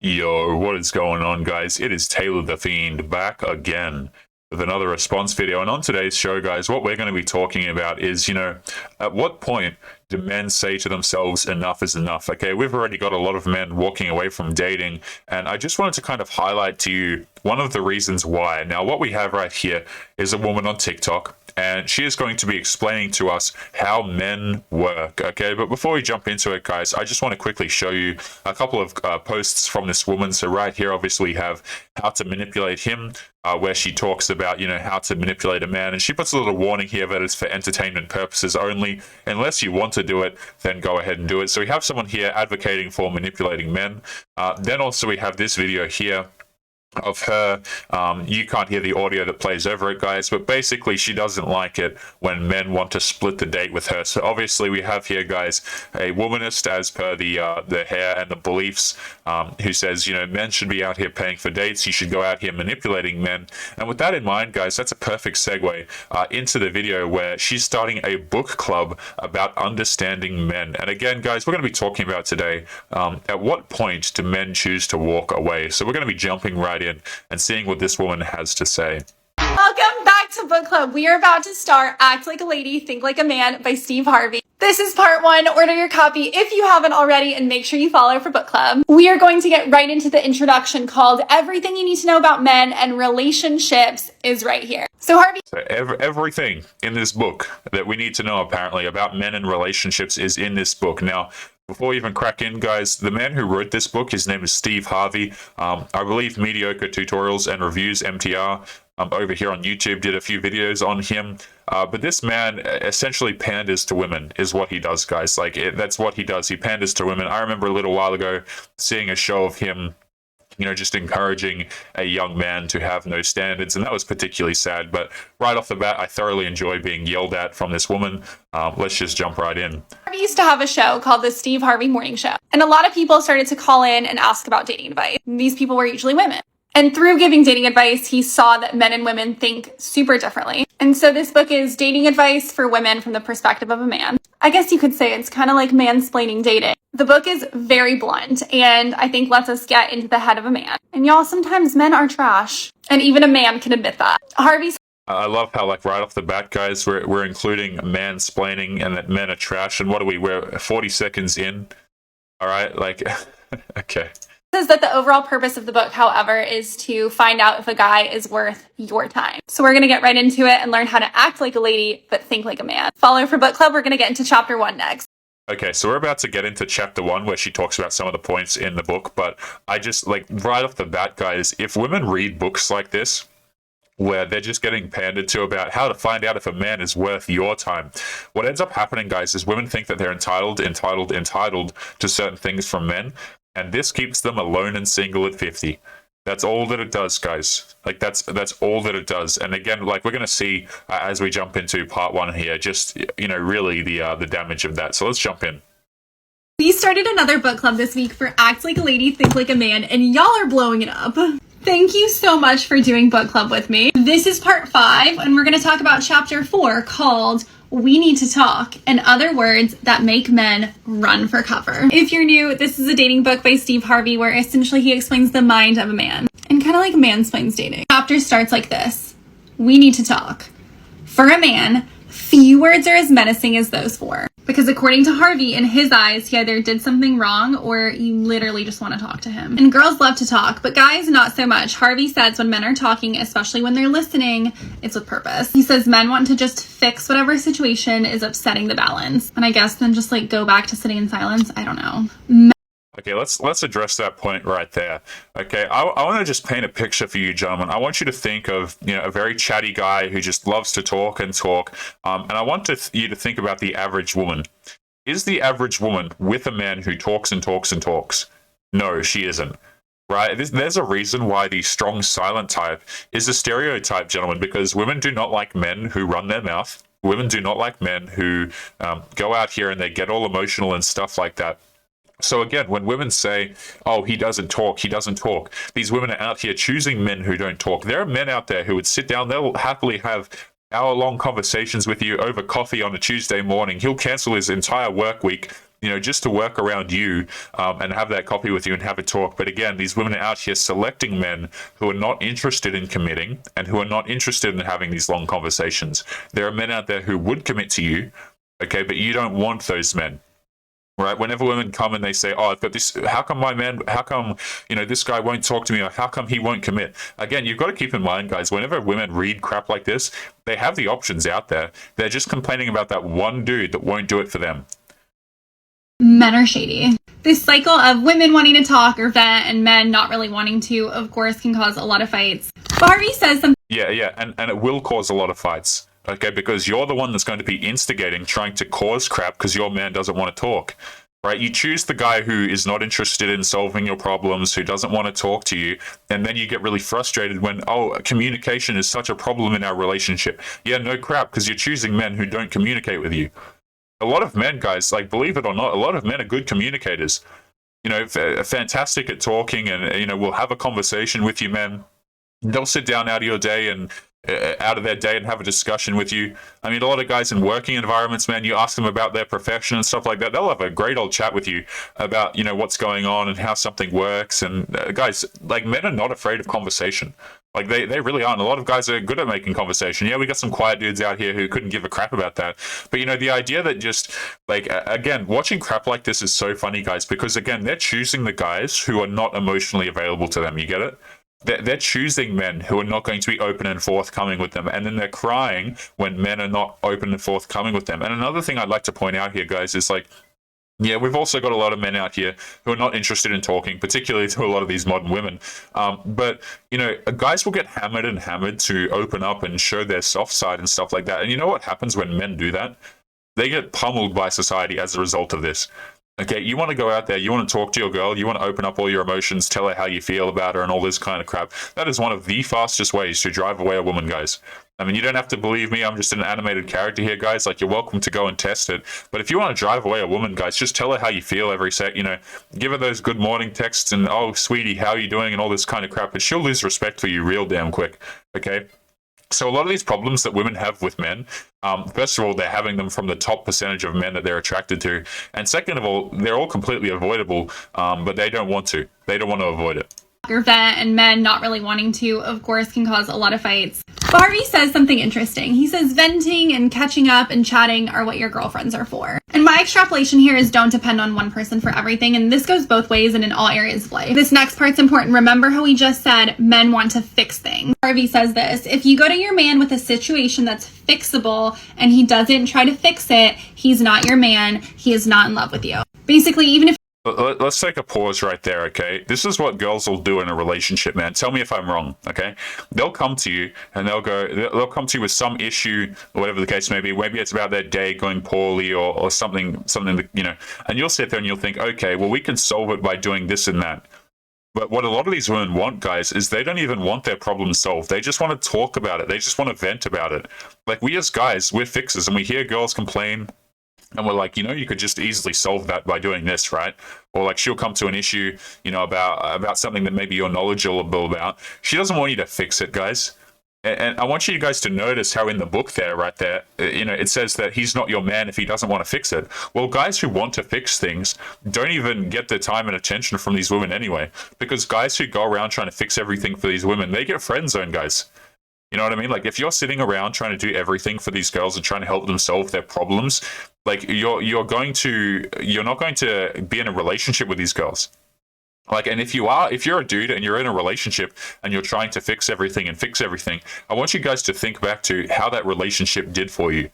Yo, what is going on, guys? It is Taylor the Fiend back again with another response video. And on today's show, guys, what we're going to be talking about is, at what point do men say to themselves, enough is enough? Okay, we've already got a lot of men walking away from dating, and I just wanted to kind of highlight to you one of the reasons why. Now, what we have right here is a woman on TikTok, and she is going to be explaining to us how men work, okay? But before we jump into it, guys, I just want to quickly show you a couple of posts from this woman. So right here, obviously, we have how to manipulate him, where she talks about, how to manipulate a man. And she puts a little warning here that it's for entertainment purposes only. Unless you want to do it, then go ahead and do it. So we have someone here advocating for manipulating men. Then also we have this video here of her. You can't hear the audio that plays over it, guys, but basically she doesn't like it when men want to split the date with her. So obviously we have here, guys, a womanist as per the hair and the beliefs, who says, men should be out here paying for dates. You should go out here manipulating men. And with that in mind, guys, that's a perfect segue into the video where she's starting a book club about understanding men. And again, guys, we're going to be talking about today, at what point do men choose to walk away? So we're going to be jumping right in and seeing what this woman has to say. Welcome back to Book Club. We are about to start Act Like a Lady, Think Like a Man by Steve Harvey. This is part one. Order your copy if you haven't already, and make sure you follow for book club. We are going to get right into the introduction called Everything You Need to Know About Men and Relationships is right here. So Harvey. So everything in this book that we need to know apparently about men and relationships is in this book. Now, before we even crack in, guys, the man who wrote this book, his name is Steve Harvey. I believe Mediocre Tutorials and Reviews, MTR, over here on YouTube, did a few videos on him. But this man essentially panders to women is what he does, guys. That's what he does. He panders to women. I remember a little while ago seeing a show of him, just encouraging a young man to have no standards, and that was particularly sad. But right off the bat, I thoroughly enjoy being yelled at from this woman. Let's just jump right in. Harvey used to have a show called the Steve Harvey Morning Show, and a lot of people started to call in and ask about dating advice. These people were usually women. And through giving dating advice, he saw that men and women think super differently. And so this book is dating advice for women from the perspective of a man. I guess you could say it's kind of like mansplaining dating. The book is very blunt and I think lets us get into the head of a man. And y'all, sometimes men are trash. And even a man can admit that. Harvey's I love how, right off the bat, guys, we're including mansplaining and that men are trash. And what are we? We're 40 seconds in. All right, okay. Says that the overall purpose of the book, however, is to find out if a guy is worth your time. So we're going to get right into it and learn how to act like a lady, but think like a man. Follow for book club. We're going to get into chapter 1 next. Okay, so we're about to get into chapter 1 where she talks about some of the points in the book, but I just, right off the bat, guys, if women read books like this, where they're just getting pandered to about how to find out if a man is worth your time, what ends up happening, guys, is women think that they're entitled to certain things from men, and this keeps them alone and single at 50. That's all that it does, guys. That's all that it does. And again, we're going to see as we jump into part 1 here, just, really the damage of that. So let's jump in. We started another book club this week for Act Like a Lady, Think Like a Man, and y'all are blowing it up. Thank you so much for doing book club with me. This is part 5, and we're going to talk about chapter 4 called We Need to Talk, and other words that make men run for cover. If you're new, this is a dating book by Steve Harvey where essentially he explains the mind of a man and kind of like mansplains dating. Chapter starts like this. We need to talk. For a man, few words are as menacing as those 4. Because according to Harvey, in his eyes, he either did something wrong or you literally just want to talk to him. And girls love to talk, but guys, not so much. Harvey says when men are talking, especially when they're listening, it's with purpose. He says men want to just fix whatever situation is upsetting the balance. And I guess then just go back to sitting in silence. I don't know. Okay, let's address that point right there. Okay, I want to just paint a picture for you, gentlemen. I want you to think of a very chatty guy who just loves to talk and talk. And I want you to think about the average woman. Is the average woman with a man who talks and talks and talks? No, she isn't. Right? There's a reason why the strong, silent type is a stereotype, gentlemen, because women do not like men who run their mouth. Women do not like men who go out here and they get all emotional and stuff like that. So again, when women say, oh, he doesn't talk, these women are out here choosing men who don't talk. There are men out there who would sit down, they'll happily have hour-long conversations with you over coffee on a Tuesday morning. He'll cancel his entire work week just to work around you and have that copy with you and have a talk. But again, these women are out here selecting men who are not interested in committing and who are not interested in having these long conversations. There are men out there who would commit to you, okay, but you don't want those men. Right? Whenever women come and they say, "Oh, I've got this. How come this guy won't talk to me, or how come he won't commit?" Again, you've got to keep in mind, guys, whenever women read crap like this, they have the options out there. They're just complaining about that one dude that won't do it for them. Men are shady. This cycle of women wanting to talk or vent and men not really wanting to, of course, can cause a lot of fights. Harvey says something. Yeah, and it will cause a lot of fights. Okay, because you're the one that's going to be instigating, trying to cause crap because your man doesn't want to talk, right? You choose the guy who is not interested in solving your problems, who doesn't want to talk to you, and then you get really frustrated when, communication is such a problem in our relationship. Yeah, no crap, because you're choosing men who don't communicate with you. A lot of men, guys, like, believe it or not, a lot of men are good communicators. Fantastic at talking, and, will have a conversation with you, men. They'll sit down out of their day and have a discussion with you. I mean, a lot of guys in working environments, man, you ask them about their profession and stuff like that, they'll have a great old chat with you about, what's going on and how something works. And guys, like, men are not afraid of conversation. Like, they really aren't. A lot of guys are good at making conversation. Yeah, we got some quiet dudes out here who couldn't give a crap about that. But, the idea that just, like, again, watching crap like this is so funny, guys, because, again, they're choosing the guys who are not emotionally available to them. You get it? They're choosing men who are not going to be open and forthcoming with them, and then they're crying when men are not open and forthcoming with them. And another thing I'd like to point out here, guys, is like, yeah, we've also got a lot of men out here who are not interested in talking, particularly to a lot of these modern women. But, guys will get hammered and hammered to open up and show their soft side and stuff like that. And you know what happens when men do that? They get pummeled by society as a result of this. Okay, you want to go out there, you want to talk to your girl, you want to open up all your emotions, tell her how you feel about her and all this kind of crap. That is one of the fastest ways to drive away a woman, guys. I mean, you don't have to believe me, I'm just an animated character here, guys. Like, you're welcome to go and test it. But if you want to drive away a woman, guys, just tell her how you feel every sec, give her those good morning texts and, "Oh, sweetie, how are you doing?" and all this kind of crap. But she'll lose respect for you real damn quick, okay? So a lot of these problems that women have with men, first of all, they're having them from the top percentage of men that they're attracted to. And second of all, they're all completely avoidable, but they don't want to. They don't want to avoid it. Vent and men not really wanting to, of course, can cause a lot of fights. Harvey says something interesting. He says venting and catching up and chatting are what your girlfriends are for. And my extrapolation here is don't depend on one person for everything, and this goes both ways and in all areas of life. This next part's important. Remember how we just said men want to fix things. Harvey says this: if you go to your man with a situation that's fixable and he doesn't try to fix it, he's not your man. He is not in love with you. Basically, even if Let's take a pause right there, okay? This is what girls will do in a relationship, man. Tell me if I'm wrong, okay? They'll come to you and they'll come to you with some issue or whatever the case may be. Maybe it's about their day going poorly or something that, and you'll sit there and you'll think, okay, well, we can solve it by doing this and that. But what a lot of these women want, guys, is they don't even want their problem solved. They just want to talk about it. They just want to vent about it. Like, we as guys, we're fixers, and we hear girls complain. And we're like, you could just easily solve that by doing this, right? Or like, she'll come to an issue, about something that maybe you're knowledgeable about. She doesn't want you to fix it, guys. And I want you guys to notice how in the book there, right there, it says that he's not your man if he doesn't want to fix it. Well, guys who want to fix things don't even get the time and attention from these women anyway. Because guys who go around trying to fix everything for these women, they get friend zoned, guys. You know what I mean? Like, if you're sitting around trying to do everything for these girls and trying to help them solve their problems, like, you're not going to be in a relationship with these girls. Like, and if you're a dude and you're in a relationship and you're trying to fix everything, I want you guys to think back to how that relationship did for you.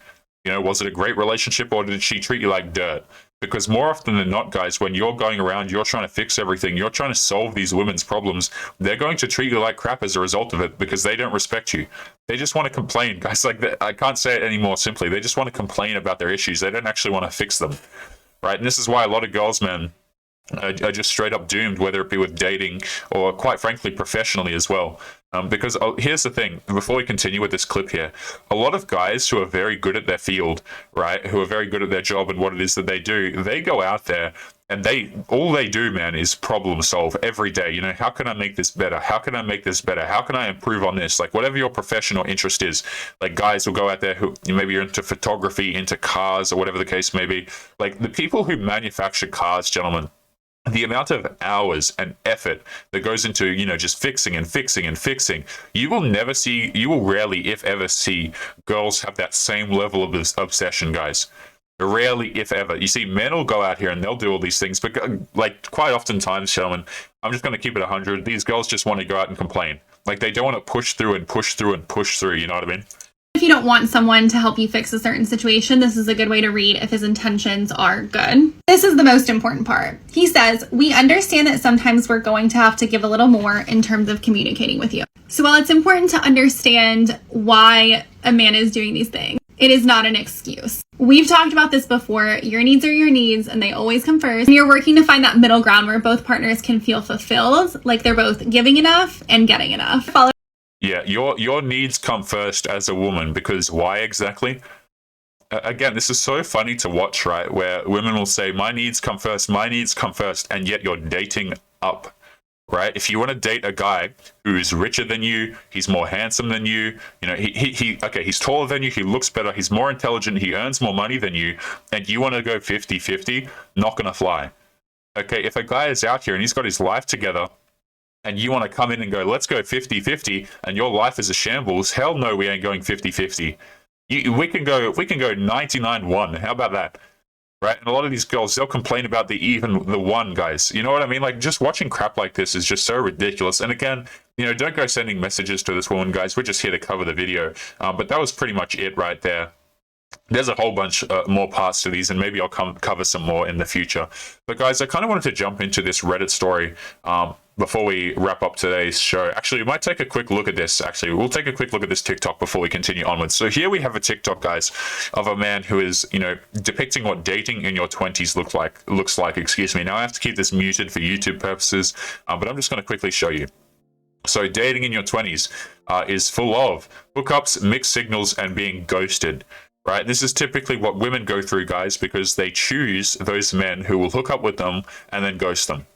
Was it a great relationship, or did she treat you like dirt? Because more often than not, guys, when you're going around, you're trying to fix everything, you're trying to solve these women's problems, they're going to treat you like crap as a result of it, because they don't respect you. They just want to complain, guys. Like, I can't say it any more simply. They just want to complain about their issues. They don't actually want to fix them, right? And this is why a lot of girls, man, are just straight up doomed, whether it be with dating or, quite frankly, professionally as well. Because here's the thing, before we continue with this clip here, a lot of guys who are very good at their field, right, who are very good at their job and what it is that they do, they go out there and all they do, man, is problem solve every day. You know, how can I make this better? How can I make this better? How can I improve on this? Like, whatever your professional interest is, like, guys will go out there who maybe you're into photography, into cars, or whatever the case may be. Like, the people who manufacture cars, gentlemen, the amount of hours and effort that goes into, you know, just fixing and fixing and fixing, you will rarely, if ever, see girls have that same level of obsession, guys. Rarely, if ever. You see, men will go out here and they'll do all these things, but like quite oftentimes, gentlemen, I'm just going to keep it 100. These girls just want to go out and complain. Like, they don't want to push through and push through and push through. You know what I mean? If you don't want someone to help you fix a certain situation, this is a good way to read if his intentions are good. This is the most important part. He says, we understand that sometimes we're going to have to give a little more in terms of communicating with you. So while it's important to understand why a man is doing these things, it is not an excuse. We've talked about this before. Your needs are your needs, and they always come first. And you're working to find that middle ground where both partners can feel fulfilled, like they're both giving enough and getting enough. Yeah, your needs come first as a woman, because why exactly? Again, this is so funny to watch, right? Where women will say, my needs come first, and yet you're dating up, right? If you want to date a guy who's richer than you, he's more handsome than you, you know, he's taller than you, he looks better, he's more intelligent, he earns more money than you, and you want to go 50-50, not gonna fly. Okay, if a guy is out here and he's got his life together, and you want to come in and go, let's go 50-50, and your life is a shambles, hell no, we ain't going 50-50. We can go 99-1. How about that? Right? And a lot of these girls, they'll complain about the one, guys. You know what I mean? Like, just watching crap like this is just so ridiculous. And again, you know, don't go sending messages to this woman, guys. We're just here to cover the video. But that was pretty much it right there. There's a whole bunch more parts to these, and maybe I'll cover some more in the future. But guys, I kind of wanted to jump into this Reddit story before we wrap up today's show. Actually, we might take a quick look at this. Actually, we'll take a quick look at this TikTok before we continue onwards. So here we have a TikTok, guys, of a man who is, you know, depicting what dating in your 20s looks like. Excuse me. Now I have to keep this muted for YouTube purposes, but I'm just going to quickly show you. So dating in your 20s is full of hookups, mixed signals, and being ghosted. Right? This is typically what women go through, guys, because they choose those men who will hook up with them and then ghost them.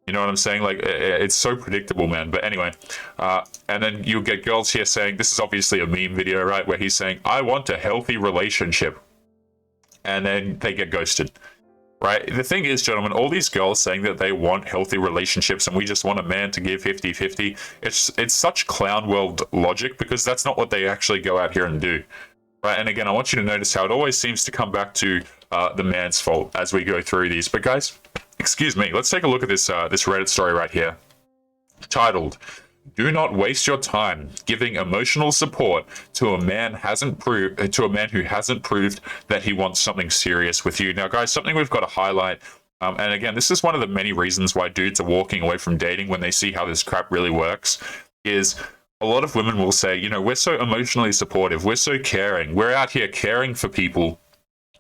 You know what I'm saying? Like, it's so predictable, man. But anyway, and then you'll get girls here saying, this is obviously a meme video, right? Where he's saying, I want a healthy relationship. And then they get ghosted. Right? The thing is, gentlemen, all these girls saying that they want healthy relationships and we just want a man to give 50-50, it's such clown world logic, because that's not what they actually go out here and do. Right, and again, I want you to notice how it always seems to come back to the man's fault as we go through these. But guys, excuse me, let's take a look at this this Reddit story right here, titled, "Do not waste your time giving emotional support to a man who hasn't proved that he wants something serious with you." Now, guys, something we've got to highlight. And again, this is one of the many reasons why dudes are walking away from dating when they see how this crap really works, is a lot of women will say, you know, we're so emotionally supportive, we're so caring, we're out here caring for people.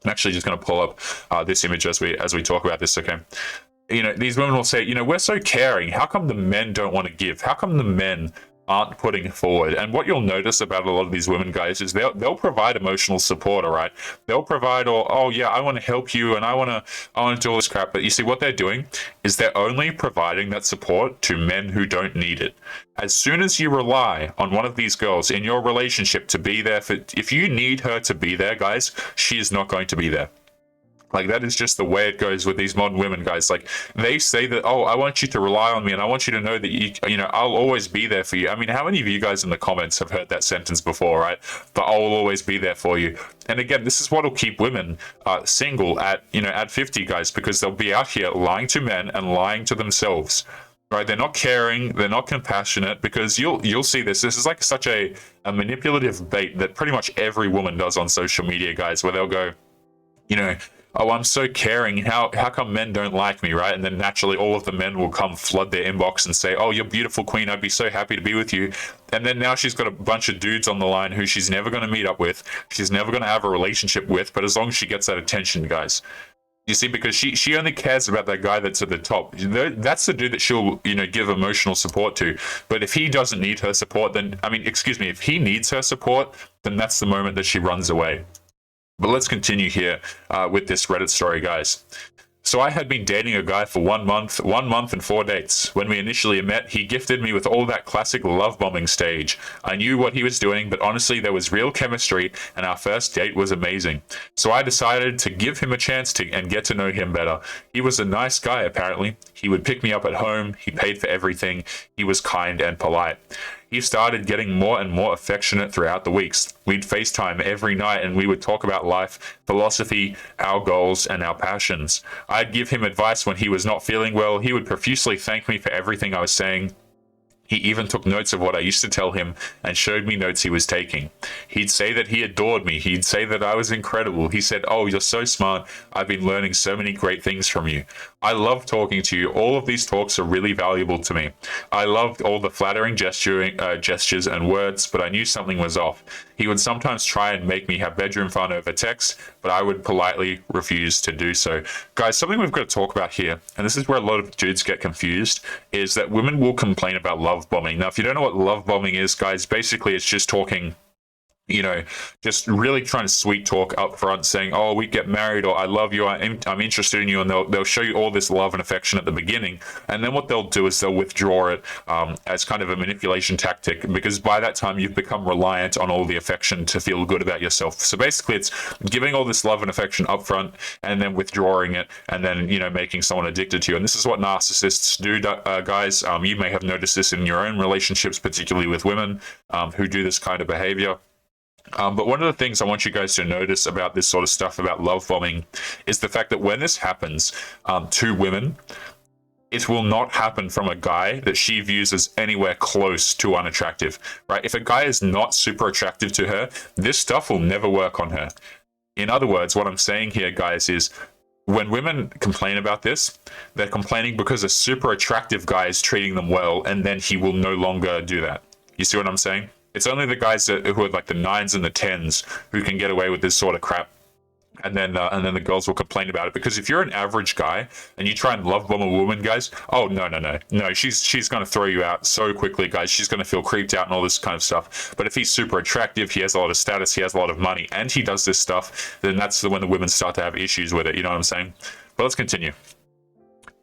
I'm actually just going to pull up this image as we talk about this, okay? You know, these women will say, you know, we're so caring, how come the men don't want to give? How come the men aren't putting it forward? And what you'll notice about a lot of these women, guys, is they'll provide emotional support, all right? They'll provide, oh yeah, I want to help you and I want to do all this crap. But you see, what they're doing is they're only providing that support to men who don't need it. As soon as you rely on one of these girls in your relationship to be there if you need her to be there, guys, she is not going to be there. Like, that is just the way it goes with these modern women, guys. Like, they say that, oh, I want you to rely on me and I want you to know that, you know, I'll always be there for you. I mean, how many of you guys in the comments have heard that sentence before, right? But I will always be there for you. And again, this is what will keep women single at 50, guys, because they'll be out here lying to men and lying to themselves. Right? They're not caring, they're not compassionate, because you'll see this. This is like such a manipulative bait that pretty much every woman does on social media, guys, where they'll go, you know, oh, I'm so caring, how come men don't like me, right? And then naturally all of the men will come flood their inbox and say, oh, you're beautiful, queen, I'd be so happy to be with you. And then now she's got a bunch of dudes on the line who she's never going to meet up with, she's never going to have a relationship with, but as long as she gets that attention, guys. You see, because she only cares about that guy that's at the top. That's the dude that she'll, give emotional support to. But if he doesn't need her support, then, I mean, excuse me, if he needs her support, then that's the moment that she runs away. But let's continue here with this Reddit story, guys. So I had been dating a guy for 1 month and 4 dates. When we initially met, he gifted me with all that classic love bombing stage. I knew what he was doing, but honestly, there was real chemistry, and our first date was amazing. So I decided to give him a chance and get to know him better. He was a nice guy, apparently. He would pick me up at home. He paid for everything. He was kind and polite. He started getting more and more affectionate throughout the weeks. We'd FaceTime every night and we would talk about life, philosophy, our goals, and our passions. I'd give him advice when he was not feeling well. He would profusely thank me for everything I was saying. He even took notes of what I used to tell him and showed me notes he was taking. He'd say that he adored me. He'd say that I was incredible. He said, "Oh, you're so smart. I've been learning so many great things from you. I love talking to you. All of these talks are really valuable to me." I loved all the flattering gestures and words, but I knew something was off. He would sometimes try and make me have bedroom fun over text, but I would politely refuse to do so. Guys, something we've got to talk about here, and this is where a lot of dudes get confused, is that women will complain about love bombing. Now, if you don't know what love bombing is, guys, basically it's just talking, just really trying to sweet talk up front, saying, "Oh, we get married," or "I love you, I'm interested in you," and they'll show you all this love and affection at the beginning, and then what they'll do is they'll withdraw it as kind of a manipulation tactic, because by that time you've become reliant on all the affection to feel good about yourself. So basically, it's giving all this love and affection up front, and then withdrawing it, and then making someone addicted to you. And this is what narcissists do, guys. You may have noticed this in your own relationships, particularly with women who do this kind of behavior. But one of the things I want you guys to notice about this sort of stuff, about love bombing, is the fact that when this happens to women, it will not happen from a guy that she views as anywhere close to unattractive, right? If a guy is not super attractive to her, this stuff will never work on her. In other words, what I'm saying here, guys, is when women complain about this, they're complaining because a super attractive guy is treating them well, and then he will no longer do that. You see what I'm saying? It's only the guys who are like the 9s and the 10s who can get away with this sort of crap. And then the girls will complain about it. Because if you're an average guy and you try and love bomb a woman, guys, oh, no, she's going to throw you out so quickly, guys. She's going to feel creeped out and all this kind of stuff. But if he's super attractive, he has a lot of status, he has a lot of money, and he does this stuff, then that's when the women start to have issues with it. You know what I'm saying? But let's continue.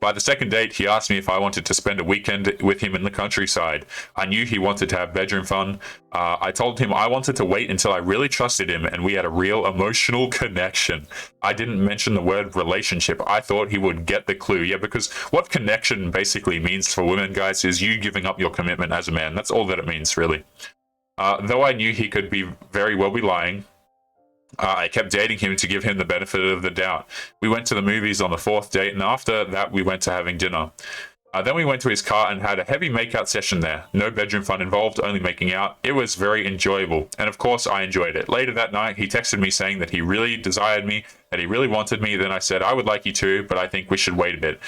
By the second date, he asked me if I wanted to spend a weekend with him in the countryside. I knew he wanted to have bedroom fun. I told him I wanted to wait until I really trusted him and we had a real emotional connection. I didn't mention the word relationship. I thought he would get the clue. Yeah, because what connection basically means for women, guys, is you giving up your commitment as a man. That's all that it means, really. Though I knew he could very well be lying, I kept dating him to give him the benefit of the doubt. We went to the movies on the 4th date, and after that we went to having dinner. Then we went to his car and had a heavy makeout session there. No bedroom fun involved, only making out. It was very enjoyable, and of course I enjoyed it. Later that night, he texted me saying that he really desired me, that he really wanted me. Then I said, I would like you too, but I think we should wait a bit.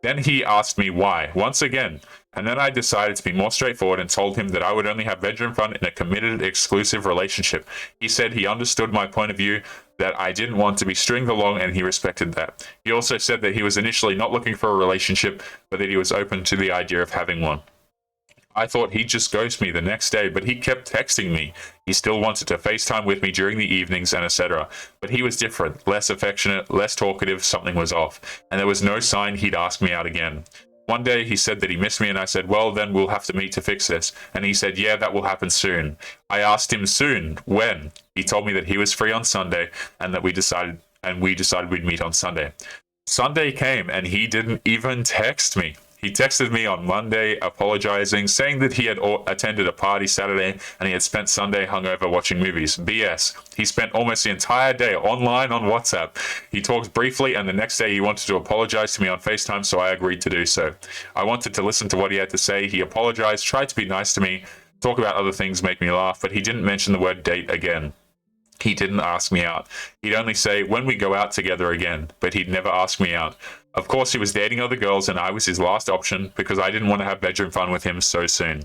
Then he asked me why, once again, and then I decided to be more straightforward and told him that I would only have bedroom fun in a committed, exclusive relationship. He said he understood my point of view, that I didn't want to be stringed along, and he respected that. He also said that he was initially not looking for a relationship, but that he was open to the idea of having one. I thought he'd just ghost me the next day, but he kept texting me. He still wanted to FaceTime with me during the evenings and etc. But he was different, less affectionate, less talkative, something was off. And there was no sign he'd ask me out again. One day he said that he missed me and I said, well, then we'll have to meet to fix this. And he said, yeah, that will happen soon. I asked him soon, when? He told me that he was free on Sunday and that we decided we'd meet on Sunday. Sunday came and he didn't even text me. He texted me on Monday apologizing, saying that he had attended a party Saturday and he had spent Sunday hungover watching movies. BS. He spent almost the entire day online on WhatsApp. He talked briefly and the next day he wanted to apologize to me on FaceTime, so I agreed to do so. I wanted to listen to what he had to say. He apologized, tried to be nice to me, talk about other things, make me laugh, but he didn't mention the word date again. He didn't ask me out. He'd only say, when we go out together again, but he'd never ask me out. Of course, he was dating other girls and I was his last option because I didn't want to have bedroom fun with him so soon.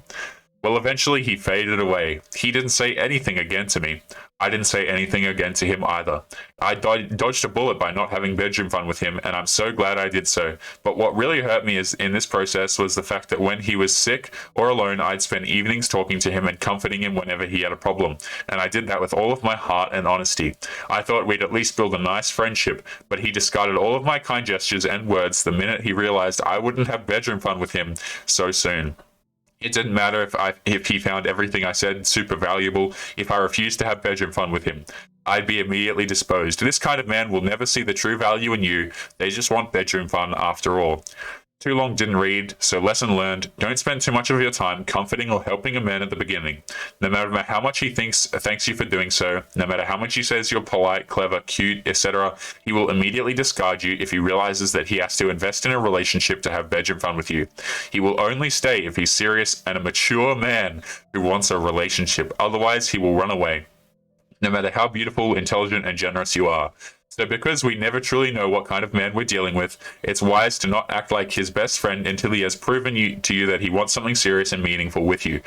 Well, eventually he faded away. He didn't say anything again to me. I didn't say anything again to him either. I dodged a bullet by not having bedroom fun with him, and I'm so glad I did so. But what really hurt me is in this process was the fact that when he was sick or alone, I'd spend evenings talking to him and comforting him whenever he had a problem. And I did that with all of my heart and honesty. I thought we'd at least build a nice friendship, but he discarded all of my kind gestures and words the minute he realized I wouldn't have bedroom fun with him so soon. It didn't matter if he found everything I said super valuable. If I refused to have bedroom fun with him, I'd be immediately disposed. This kind of man will never see the true value in you. They just want bedroom fun after all. Too long didn't read, so lesson learned. Don't spend too much of your time comforting or helping a man at the beginning. No matter how much he thanks you for doing so, no matter how much he says you're polite, clever, cute, etc., he will immediately discard you if he realizes that he has to invest in a relationship to have bedroom fun with you. He will only stay if he's serious and a mature man who wants a relationship. Otherwise, he will run away, no matter how beautiful, intelligent, and generous you are. So because we never truly know what kind of man we're dealing with, it's wise to not act like his best friend until he has proven to you that he wants something serious and meaningful with you.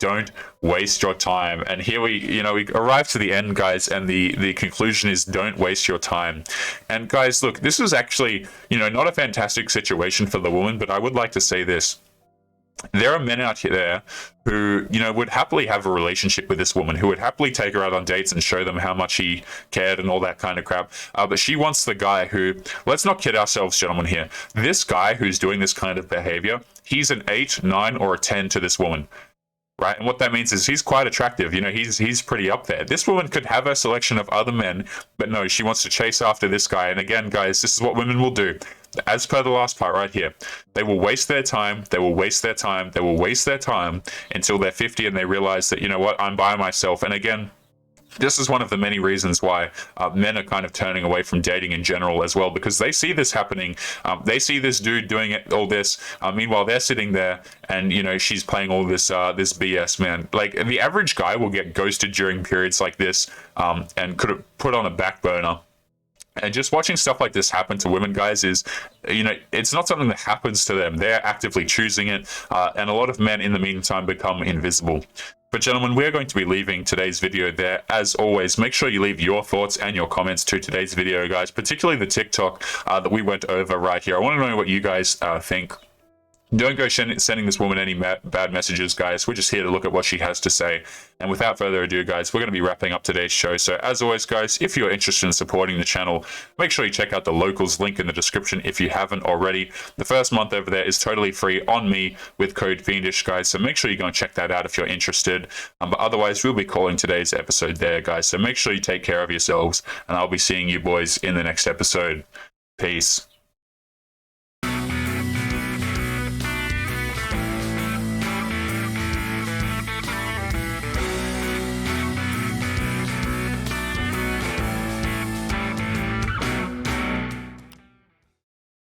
Don't waste your time. And here we arrive to the end, guys, and the conclusion is don't waste your time. And guys, look, this was actually, not a fantastic situation for the woman, but I would like to say this. There are men out there who, would happily have a relationship with this woman, who would happily take her out on dates and show them how much he cared and all that kind of crap. But she wants the guy who, let's not kid ourselves, gentlemen, here. This guy who's doing this kind of behavior, he's an 8, 9, or a 10 to this woman. Right, and what that means is he's quite attractive. He's pretty up there. This woman could have a selection of other men, but no, she wants to chase after this guy. And again, guys, this is what women will do. As per the last part right here, they will waste their time, they will waste their time, they will waste their time until they're 50 and they realize that, what, I'm by myself. And again, this is one of the many reasons why men are kind of turning away from dating in general as well, because they see this happening. They see this dude doing all this. Meanwhile, they're sitting there and, she's playing all this this BS, man. Like, the average guy will get ghosted during periods like this and could have put on a back burner. And just watching stuff like this happen to women, guys, is, it's not something that happens to them. They're actively choosing it. And a lot of men, in the meantime, become invisible. But gentlemen, we're going to be leaving today's video there. As always, make sure you leave your thoughts and your comments to today's video, guys, particularly the TikTok that we went over right here. I want to know what you guys think. Don't go sending this woman any bad messages, guys. We're just here to look at what she has to say. And without further ado, guys, we're going to be wrapping up today's show. So as always, guys, if you're interested in supporting the channel, make sure you check out the locals link in the description if you haven't already. The first month over there is totally free on me with code Fiendish, guys. So make sure you go and check that out if you're interested. But otherwise, we'll be calling today's episode there, guys. So make sure you take care of yourselves, and I'll be seeing you boys in the next episode. Peace.